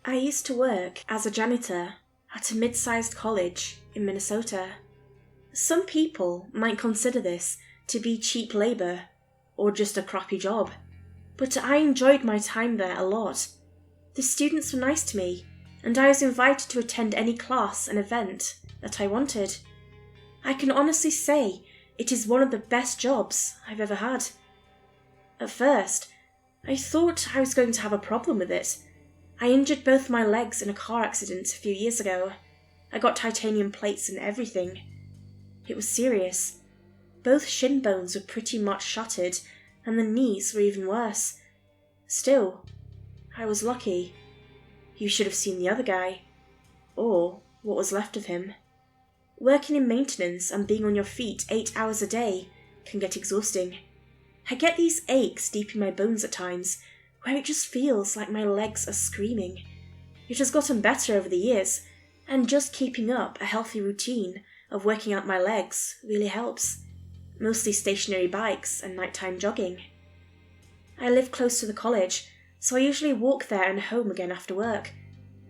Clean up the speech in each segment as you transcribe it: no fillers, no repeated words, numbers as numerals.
I used to work as a janitor at a mid-sized college in Minnesota. Some people might consider this to be cheap labour or just a crappy job, but I enjoyed my time there a lot. The students were nice to me, and I was invited to attend any class and event that I wanted. I can honestly say it is one of the best jobs I've ever had. At first, I thought I was going to have a problem with it. I injured both my legs in a car accident a few years ago. I got titanium plates and everything. It was serious. Both shin bones were pretty much shattered, and the knees were even worse. Still, I was lucky. You should have seen the other guy. Or what was left of him. Working in maintenance and being on your feet 8 hours a day can get exhausting. I get these aches deep in my bones at times, where it just feels like my legs are screaming. It has gotten better over the years, and just keeping up a healthy routine of working out my legs really helps. Mostly stationary bikes and nighttime jogging. I live close to the college, so I usually walk there and home again after work.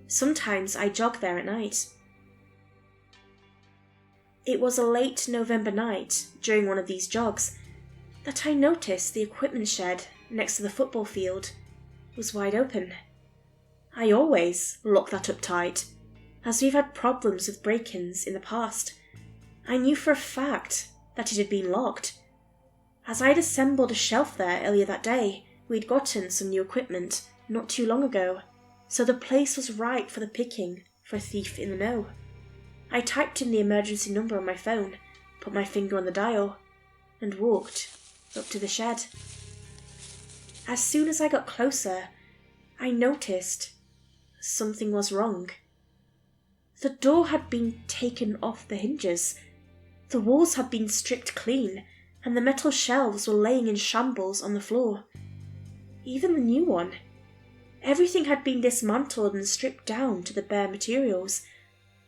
Sometimes I jog there at night. It was a late November night during one of these jogs that I noticed the equipment shed next to the football field was wide open. I always lock that up tight, as we've had problems with break-ins in the past. I knew for a fact that it had been locked. As I'd assembled a shelf there earlier that day, we'd gotten some new equipment not too long ago, so the place was ripe for the picking for a thief in the know. I typed in the emergency number on my phone, put my finger on the dial, and walked up to the shed. As soon as I got closer, I noticed something was wrong. The door had been taken off the hinges. The walls had been stripped clean, and the metal shelves were laying in shambles on the floor. Even the new one. Everything had been dismantled and stripped down to the bare materials.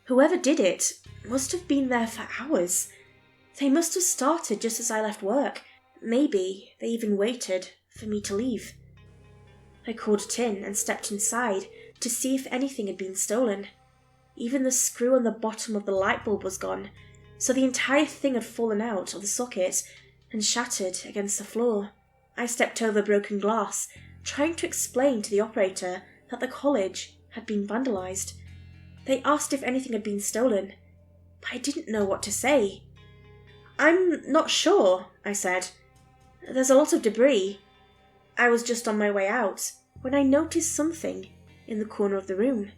Whoever did it must have been there for hours. They must have started just as I left work. Maybe they even waited for me to leave. I called it in and stepped inside to see if anything had been stolen. Even the screw on the bottom of the light bulb was gone, so the entire thing had fallen out of the socket and shattered against the floor. I stepped over broken glass, trying to explain to the operator that the college had been vandalised. They asked if anything had been stolen, but I didn't know what to say. "I'm not sure," I said. "There's a lot of debris." I was just on my way out when I noticed something in the corner of the room.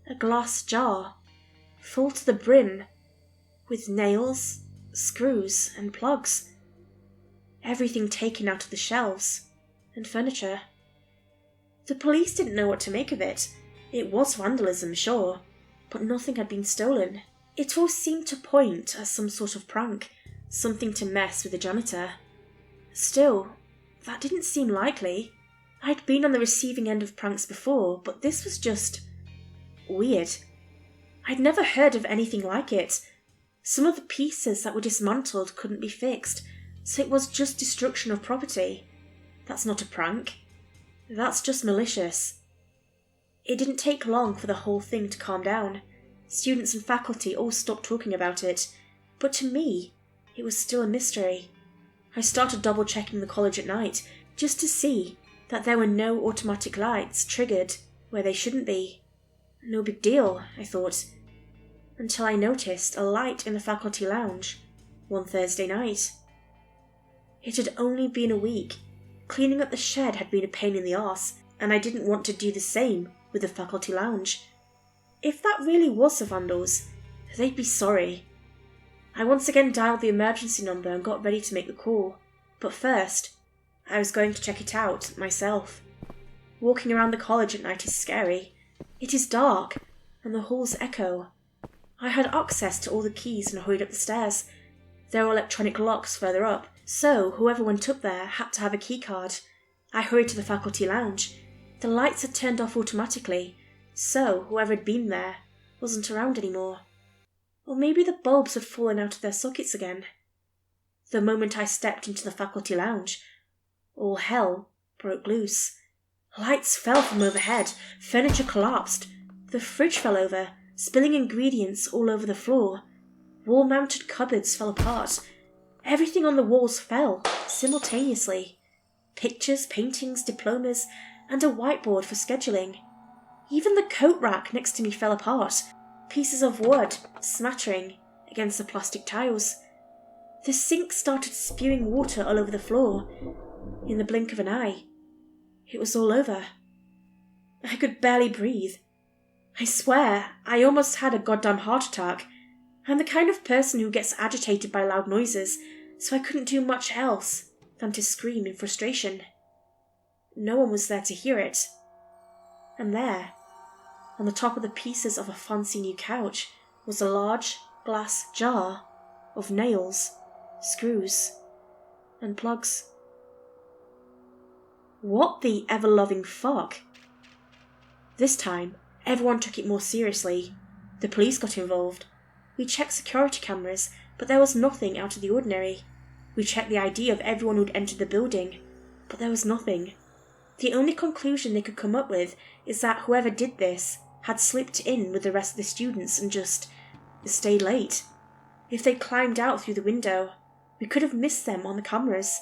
A glass jar, full to the brim, with nails, screws and plugs. Everything taken out of the shelves and furniture. The police didn't know what to make of it. It was vandalism, sure, but nothing had been stolen. It all seemed to point at some sort of prank, something to mess with the janitor. Still, that didn't seem likely. I'd been on the receiving end of pranks before, but this was just weird. I'd never heard of anything like it. Some of the pieces that were dismantled couldn't be fixed, so it was just destruction of property. That's not a prank. That's just malicious. It didn't take long for the whole thing to calm down. Students and faculty all stopped talking about it, but to me, it was still a mystery. I started double-checking the college at night, just to see that there were no automatic lights triggered where they shouldn't be. No big deal, I thought, until I noticed a light in the faculty lounge one Thursday night. It had only been a week. Cleaning up the shed had been a pain in the arse, and I didn't want to do the same with the faculty lounge. If that really was the vandals, they'd be sorry. I once again dialed the emergency number and got ready to make the call, but first, I was going to check it out myself. Walking around the college at night is scary. It is dark, and the halls echo. I had access to all the keys and hurried up the stairs. There were electronic locks further up, so whoever went up there had to have a key card. I hurried to the faculty lounge. The lights had turned off automatically, so whoever had been there wasn't around anymore. Or maybe the bulbs had fallen out of their sockets again. The moment I stepped into the faculty lounge, all hell broke loose. Lights fell from overhead, furniture collapsed, the fridge fell over, spilling ingredients all over the floor. Wall-mounted cupboards fell apart. Everything on the walls fell, simultaneously. Pictures, paintings, diplomas, and a whiteboard for scheduling. Even the coat rack next to me fell apart, pieces of wood smattering against the plastic tiles. The sink started spewing water all over the floor. In the blink of an eye, it was all over. I could barely breathe. I swear, I almost had a goddamn heart attack. I'm the kind of person who gets agitated by loud noises, so I couldn't do much else than to scream in frustration. No one was there to hear it. And there, on the top of the pieces of a fancy new couch, was a large glass jar of nails, screws, and plugs. What the ever-loving fuck? This time, everyone took it more seriously. The police got involved. We checked security cameras, but there was nothing out of the ordinary. We checked the ID of everyone who'd entered the building, but there was nothing. The only conclusion they could come up with is that whoever did this had slipped in with the rest of the students and just stayed late. If they climbed out through the window, we could have missed them on the cameras.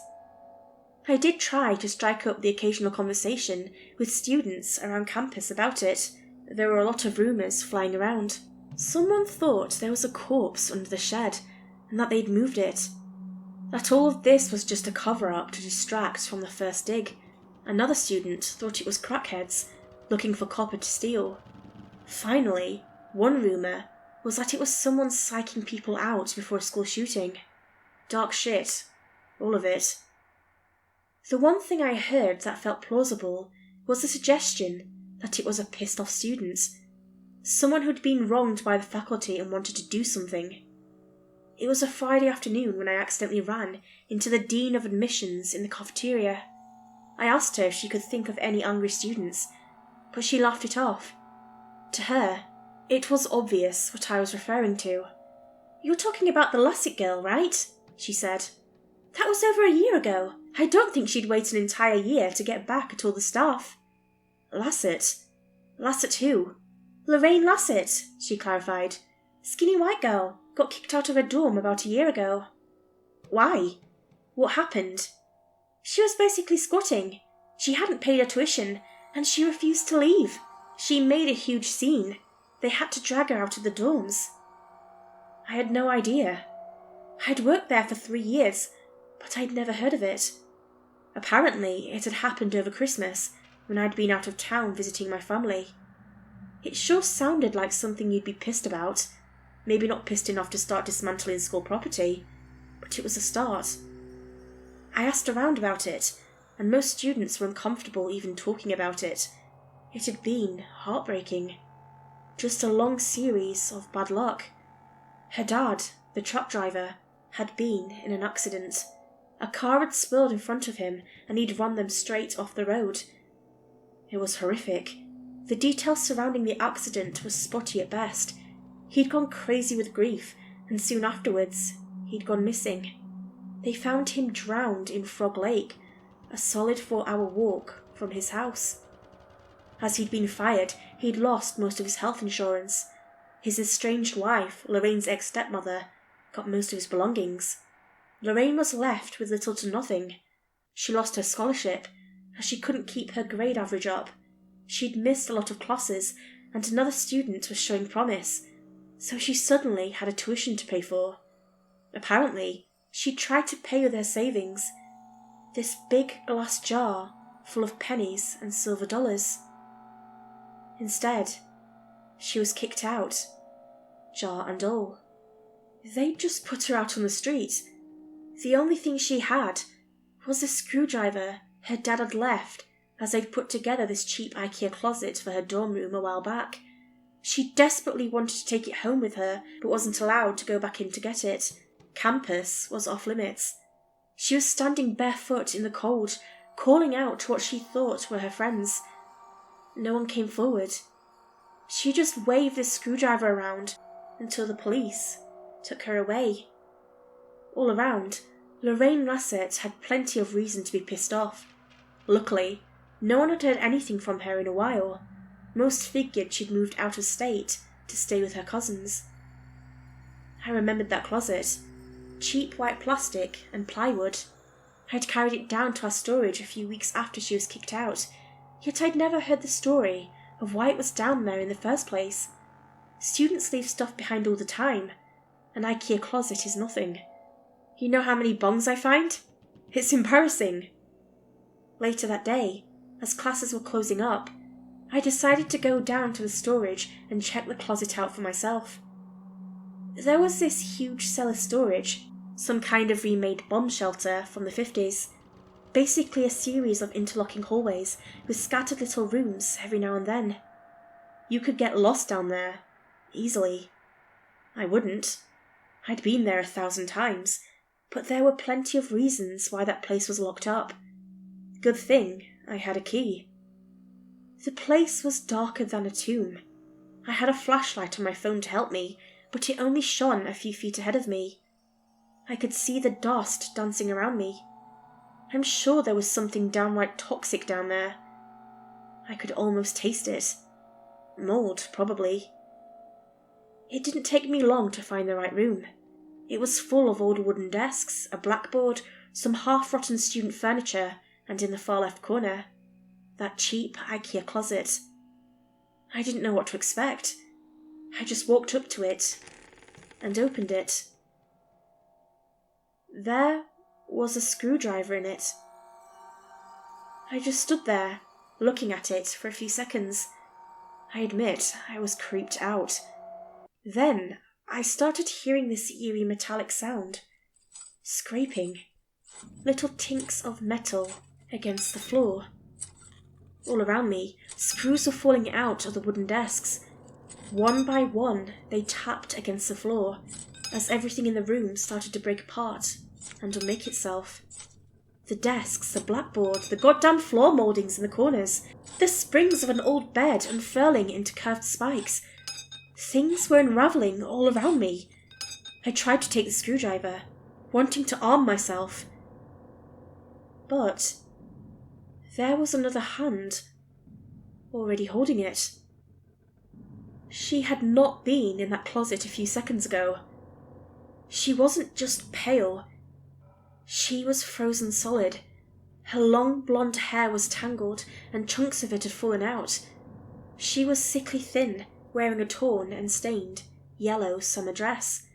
I did try to strike up the occasional conversation with students around campus about it. There were a lot of rumours flying around. Someone thought there was a corpse under the shed and that they'd moved it. That all of this was just a cover-up to distract from the first dig. Another student thought it was crackheads looking for copper to steal. Finally, one rumour was that it was someone psyching people out before a school shooting. Dark shit. All of it. The one thing I heard that felt plausible was the suggestion that it was a pissed-off student. Someone who'd been wronged by the faculty and wanted to do something. It was a Friday afternoon when I accidentally ran into the Dean of Admissions in the cafeteria. I asked her if she could think of any angry students, but she laughed it off. To her, it was obvious what I was referring to. "You're talking about the Lassett girl, right?" she said. "That was over a year ago. I don't think she'd wait an entire year to get back at all the staff." "Lassett? Lassett who?" "Lorraine Lassett," she clarified. "Skinny white girl. Got kicked out of her dorm about a year ago." "Why? What happened?" "She was basically squatting. She hadn't paid her tuition, and she refused to leave. She made a huge scene. They had to drag her out of the dorms." I had no idea. I'd worked there for 3 years, but I'd never heard of it. Apparently, it had happened over Christmas, when I'd been out of town visiting my family. It sure sounded like something you'd be pissed about. Maybe not pissed enough to start dismantling school property, but it was a start. I asked around about it, and most students were uncomfortable even talking about it. It had been heartbreaking. Just a long series of bad luck. Her dad, the truck driver, had been in an accident. A car had swirled in front of him, and he'd run them straight off the road. It was horrific. The details surrounding the accident were spotty at best. He'd gone crazy with grief, and soon afterwards, he'd gone missing. They found him drowned in Frog Lake, a solid 4-hour walk from his house. As he'd been fired, he'd lost most of his health insurance. His estranged wife, Lorraine's ex-stepmother, got most of his belongings. Lorraine was left with little to nothing. She lost her scholarship, as she couldn't keep her grade average up. She'd missed a lot of classes, and another student was showing promise, so she suddenly had a tuition to pay for. Apparently, she'd tried to pay with her savings. This big glass jar full of pennies and silver dollars. Instead, she was kicked out, jar and all. They'd just put her out on the street. The only thing she had was a screwdriver her dad had left as they'd put together this cheap IKEA closet for her dorm room a while back. She desperately wanted to take it home with her, but wasn't allowed to go back in to get it. Campus was off limits. She was standing barefoot in the cold, calling out to what she thought were her friends. No one came forward. She just waved this screwdriver around until the police took her away. All around, Lorraine Lassett had plenty of reason to be pissed off. Luckily, No one had heard anything from her in a while. Most figured she'd moved out of state to stay with her cousins. I remembered that closet. Cheap white plastic and plywood. I'd carried it down to our storage a few weeks after she was kicked out, yet I'd never heard the story of why it was down there in the first place. Students leave stuff behind all the time. An IKEA closet is nothing. You know how many bongs I find? It's embarrassing. Later that day, as classes were closing up, I decided to go down to the storage and check the closet out for myself. There was this huge cellar storage, some kind of remade bomb shelter from the 50s. Basically a series of interlocking hallways with scattered little rooms every now and then. You could get lost down there, easily. I wouldn't. I'd been there 1,000 times, but there were plenty of reasons why that place was locked up. Good thing I had a key. The place was darker than a tomb. I had a flashlight on my phone to help me, but it only shone a few feet ahead of me. I could see the dust dancing around me. I'm sure there was something downright toxic down there. I could almost taste it. Mold, probably. It didn't take me long to find the right room. It was full of old wooden desks, a blackboard, some half-rotten student furniture, and in the far left corner, that cheap IKEA closet. I didn't know what to expect. I just walked up to it and opened it. There was a screwdriver in it. I just stood there, looking at it for a few seconds. I admit I was creeped out. Then I started hearing this eerie metallic sound. Scraping. Little tinks of metal against the floor. All around me, screws were falling out of the wooden desks. One by one, they tapped against the floor, as everything in the room started to break apart and unmake itself. The desks, the blackboard, the goddamn floor mouldings in the corners, the springs of an old bed unfurling into curved spikes. Things were unravelling all around me. I tried to take the screwdriver, wanting to arm myself. But there was another hand, already holding it. She had not been in that closet a few seconds ago. She wasn't just pale. She was frozen solid. Her long blonde hair was tangled, and chunks of it had fallen out. She was sickly thin, wearing a torn and stained yellow summer dress.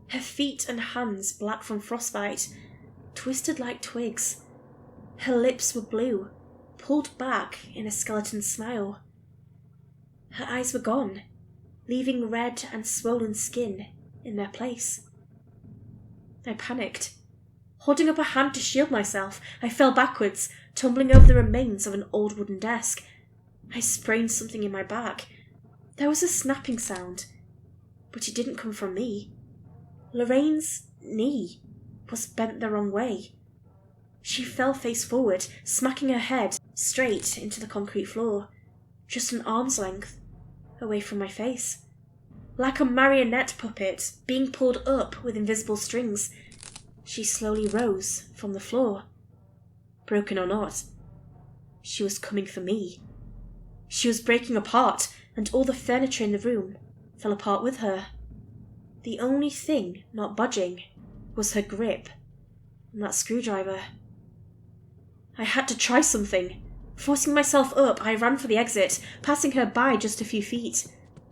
Her feet and hands black from frostbite, twisted like twigs. Her lips were blue, pulled back in a skeleton smile. Her eyes were gone, leaving red and swollen skin in their place. I panicked. Holding up a hand to shield myself, I fell backwards, tumbling over the remains of an old wooden desk. I sprained something in my back. There was a snapping sound, but it didn't come from me. Lorraine's knee was bent the wrong way. She fell face forward, smacking her head straight into the concrete floor, just an arm's length away from my face. Like a marionette puppet being pulled up with invisible strings, she slowly rose from the floor. Broken or not, she was coming for me. She was breaking apart, and all the furniture in the room fell apart with her. The only thing not budging was her grip on that screwdriver. I had to try something. Forcing myself up, I ran for the exit, passing her by just a few feet.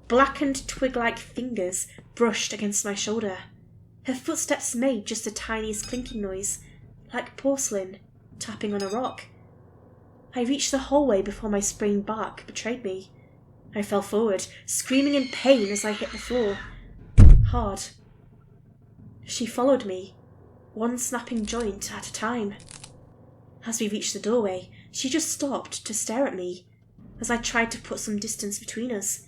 Blackened twig-like fingers brushed against my shoulder. Her footsteps made just the tiniest clinking noise, like porcelain tapping on a rock. I reached the hallway before my sprained back betrayed me. I fell forward, screaming in pain as I hit the floor. Hard. She followed me, one snapping joint at a time. As we reached the doorway, she just stopped to stare at me as I tried to put some distance between us.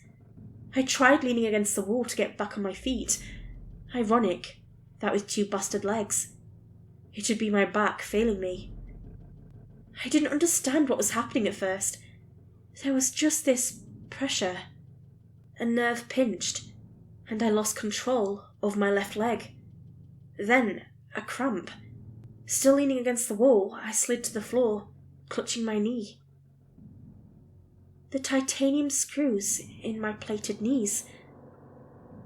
I tried leaning against the wall to get back on my feet. Ironic, that with 2 busted legs. It would be my back failing me. I didn't understand what was happening at first. There was just this pressure. A nerve pinched, and I lost control of my left leg. Then a cramp. Still leaning against the wall, I slid to the floor, clutching my knee. The titanium screws in my plated knees.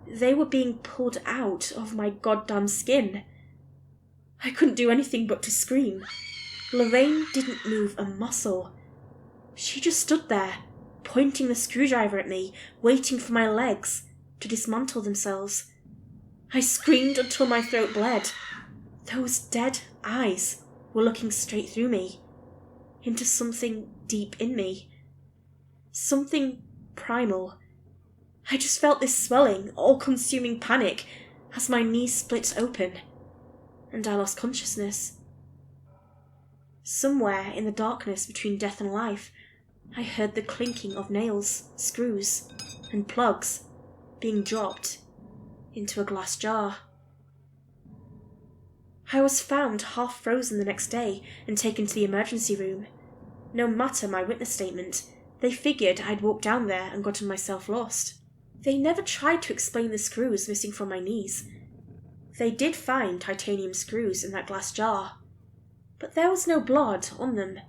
They were being pulled out of my goddamn skin. I couldn't do anything but to scream. Lorraine didn't move a muscle. She just stood there, pointing the screwdriver at me, waiting for my legs to dismantle themselves. I screamed until my throat bled. Those dead eyes were looking straight through me, into something deep in me. Something primal. I just felt this swelling, all-consuming panic as my knees split open, and I lost consciousness. Somewhere in the darkness between death and life, I heard the clinking of nails, screws, and plugs being dropped into a glass jar. I was found half frozen the next day and taken to the emergency room. No matter my witness statement, they figured I'd walked down there and gotten myself lost. They never tried to explain the screws missing from my knees. They did find titanium screws in that glass jar, but there was no blood on them.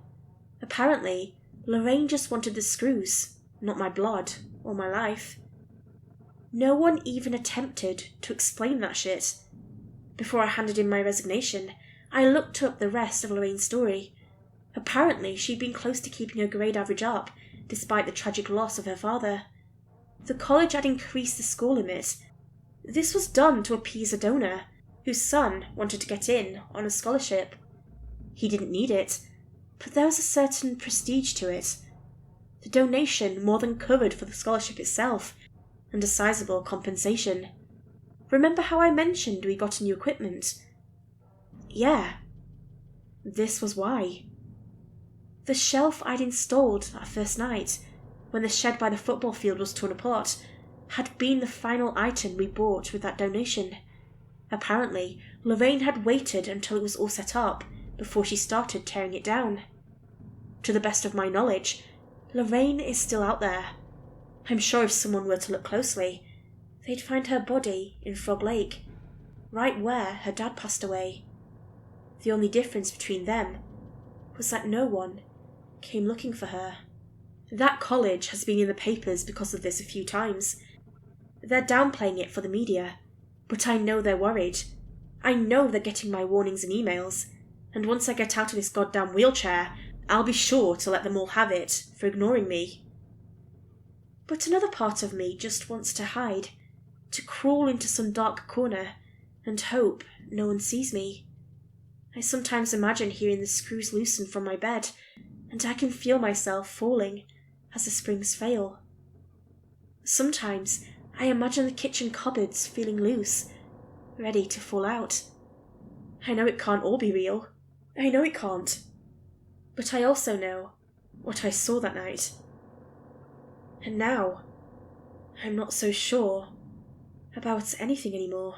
Apparently, Lorraine just wanted the screws, not my blood or my life. No one even attempted to explain that shit. Before I handed in my resignation, I looked up the rest of Lorraine's story. Apparently, she'd been close to keeping her grade average up, despite the tragic loss of her father. The college had increased the score limit. This was done to appease a donor, whose son wanted to get in on a scholarship. He didn't need it, but there was a certain prestige to it. The donation more than covered for the scholarship itself, and a sizable compensation. Remember how I mentioned we got new equipment? Yeah. This was why. The shelf I'd installed that first night, when the shed by the football field was torn apart, had been the final item we bought with that donation. Apparently, Lorraine had waited until it was all set up before she started tearing it down. To the best of my knowledge, Lorraine is still out there. I'm sure if someone were to look closely, they'd find her body in Frog Lake, right where her dad passed away. The only difference between them was that no one came looking for her. That college has been in the papers because of this a few times. They're downplaying it for the media, but I know they're worried. I know they're getting my warnings and emails, and once I get out of this goddamn wheelchair, I'll be sure to let them all have it for ignoring me. But another part of me just wants to hide, to crawl into some dark corner and hope no one sees me. I sometimes imagine hearing the screws loosen from my bed, and I can feel myself falling as the springs fail. Sometimes I imagine the kitchen cupboards feeling loose, ready to fall out. I know it can't all be real. I know it can't. But I also know what I saw that night. And now, I'm not so sure about anything anymore.